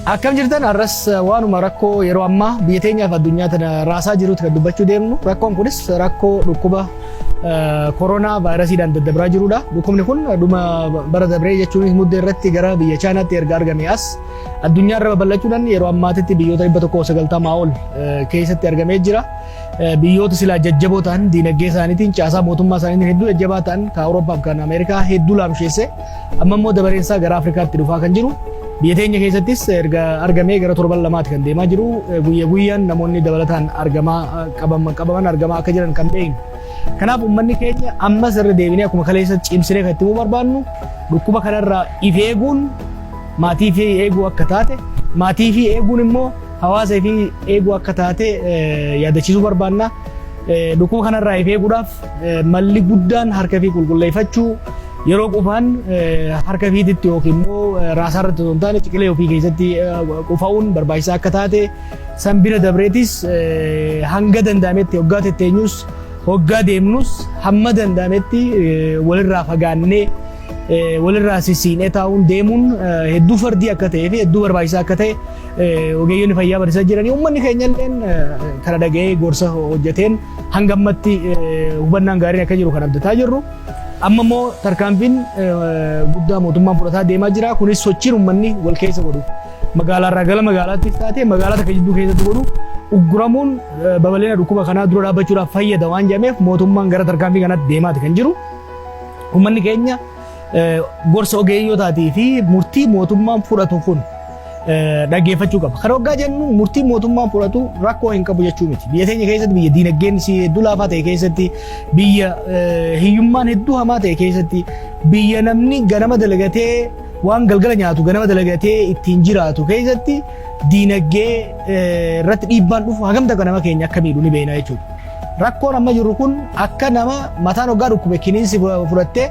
Akkam jirtan arras waanuma rakkoo yeroo ammaa biyya teenyaaf addunyaa tana raasaa jirutti kan dubbachuu deemnu. Rakkoon kunis rakkoo dhukkuba koronaa vaayirasiidhaan daddabraa jirudha. Dhukkubni kun dhuma bara dabree jechuun muddee irratti gara biyya Chaayinaatti erga argame as addunyaa irra babal'achuudhaan yeroo ammaatitti biyyoota 190 ol keessatti argamee jira. Biyyoota silaa jajjaboo ta'an diinagdee isaaniitiin caasaa mootummaa isaaniitiin hedduu jajjabaa ta'an kan Awurooppaa fi kan Ameerikaa hedduu laamsheesse amma immoo dabareensaa gara Afrikaatti dhufaa kan jiru. Biyya teenya keessattis erga argamee gara torban lamaatti kan deemaa jiru. Guyyaa guyyaan namoonni dabalataan qabaman argamaa akka jiran kan beeknu. Kanaaf uummanni keenya ammas irra deebinee akkuma kaleessa cimsinee kan itti himuu barbaannu dhukkuba kanarraa of eeguun maatii fi eeguu akka taate, maatii fi eeguun immoo hawaasa fi eeguu akka taate yaadachiisuu barbaanna. Dhukkuba kanarraa of eeguudhaaf malli guddaan harka fi qulqulleeffachuu yeroo qufaan harka fiititti yookiin immoo raasaa irratti osoo hin taane ciqilee ofii keessatti qufa'uun barbaachisaa akka taate san bira dabreetis hanga danda'ametti hoggaa tetteenyus hoggaa deemnus hamma danda'ametti walirraa fagaannee walirraa sissiinee taa'uun deemuun hedduu fardii akka ta'ee fi hedduu barbaachisaa akka ta'e ogeeyyoonni fayyaa barsiisaa jiranii. Uummanni keenya illeen kana dhaga'ee gorsa hojjeteen hanga ammatti hubannaan gaariin akka jiru kan abdataa jirru. Amma immoo tarkaanfiin guddaa mootummaan fudhataa deemaa jira. Kunis sochiin uummanni wal keessa godhu magaalaarraa gara magaalaatti taatee magaalaa takka jidduu keessatti godhu ugguramuun babal'ina dhukkuba kanaa dura dhaabbachuudhaaf fayyada waan jedhameef mootummaan gara tarkaanfii kanaatti deemaati kan jiru. Uummanni keenya gorsa ogeeyyotaatii fi murtii mootummaan fudhatu kun dhaggeeffachuu qaba. Kan hoggaa jennu murtii mootummaan fudhatu rakkoo hin qabu jechuu miti. Biyya teenya keessatti biyya diinagdeen hedduu laafaa ta'e keessatti biyya hiyyummaan hedduu hamaa ta'e keessatti biyya namni ganama dalagatee waan galgala nyaatu ganama dalagatee ittiin jiraatu keessatti diinagdee irratti dhiibbaan dhufu hagamta nama keenya akka miidhu ni beekna jechuudha. Rakkoon amma jiru kun akka nama mataan hoggaa dhukkube kiniinsi fudhattee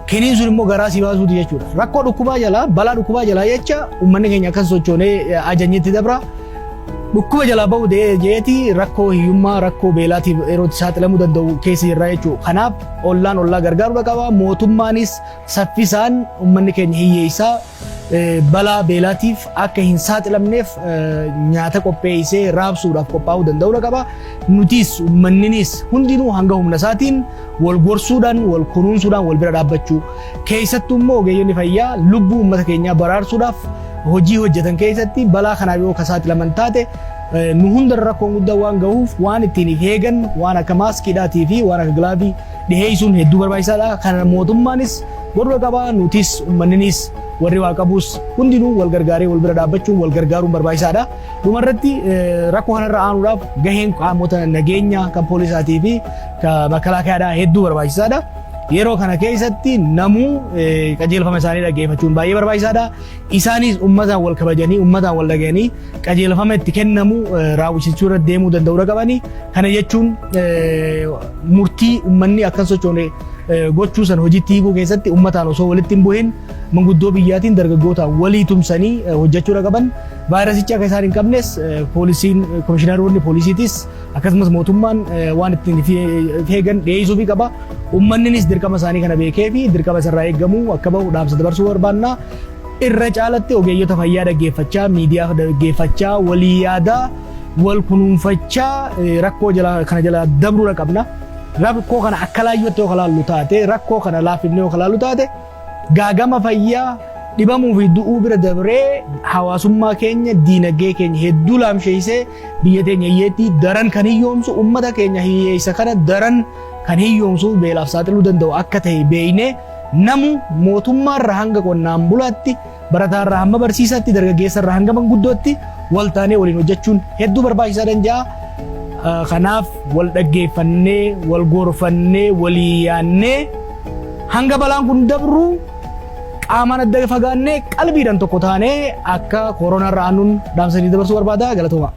kiniin sun immoo garaa si baasuuti jechuudha. Rakkoo dhukkubaa jalaa balaa dhukkubaa jalaa jecha uummanni keenya akkas sochoonee ajajneetti dabra. Dhukkuba jalaa bahu jeeti rakkoo hiyyummaa rakkoo beelaatiif yeroo saaxilamuu danda'u keessa jirra jechuudha. Kanaaf ollaan ollaa gargaaruu qaba. Mootummaanis saffisaan uummanni keenya hiyyeessaa balaa beelaatiif akka hin saaxilamneef nyaata qopheessee raabsuudhaaf qophaa'uu danda'uu qaba. Nutis uummanninis hundinuu hanga humna isaatiin wal gorsuudhaan wal kunuunsuudhaan wal bira dhaabbachuu keessattuu immoo ogeeyyonni fayyaa lubbuu uummata keenyaa baraarsuudhaaf hojii hojjetan keessatti balaa kanaaf yoo saaxilaman taate nu hunda rakkoon guddaa waan gahuuf waan ittiin of eegan waan akka maaskiidhaatii fi waan akka gilaavii dhiheessuun hedduu barbaachisaadha. Kana mootummaanis godhuu qaba. Nutis uummanninis warri waa qabus hundinuu wal gargaaree wal bira dhaabbachuun wal gargaaruun barbaachisaadha. Dhumarratti rakkoo kanarra aanuudhaaf gaheen qaamota nageenyaa kan poolisaatii fi kan makalaakaadhaa hedduu barbaachisaadha. Yeroo kana keessatti namuu qajeelfama isaanii dhaggeeffachuun baay'ee barbaachisaadha. Isaanis uummataan wal kabajanii uummataan wal dhaga'anii qajeelfama itti kennamu raawwachuu irra deemuu danda'uu qabani. Kana jechuun murtii uummanni akka sochoone gochuu san hojiitti hiikuu keessatti uummataan osoo walitti hin bu'in manguddoo biyyaatiin dargaggootaan walii tumsanii hojjechuu qaban. Vaayirasicha akka isaan hin qabnes poolisiin komishiinaroonni poolisiitis akkasumas mootummaan waan ittiin eegan dhiyeessuu qaba. Uummanninis dirqama isaanii kana beekee fi dirqama isarraa eegamu akka bahu dhaamsa dabarsuu barbaanna. Irra caalatti ogeeyyota fayyaa dhaggeeffachaa, miidiyaa dhaggeeffachaa, walii yaadaa, wal kunuunfachaa rakkoo kana jala dabruu qabna. Rakkoo kana akka laayyootti yoo kalaallu taate, rakkoo kana laafifnee yoo kalaallu taate, gaagama fayyaa dhibamuu fi du'uu bira dabree hawaasummaa keenya diinagdee keenya hedduu laamsheessee biyya teenya hiyyeetti daran kan hiyyoomsu uummata keenya hiyyeessa kana daran kan hiyyoomsu beelaaf saaxiluu danda'u akka ta'e beeknee namu mootummaarra hanga qonnaan bulaatti barataarraa hamma barsiisaatti dargaggeessarraa hanga manguddootti wal taanee waliin hojjechuun hedduu barbaachisaadha jedha. Kanaaf wal dhaggeeffannee wal gorfannee walii yaannee hanga balaan kun dabru qaamaan adda fagaannee qalbiidhaan tokko taanee akka koronaarraa aanuun dhaamsanii dabarsuu barbaada. Galatooma.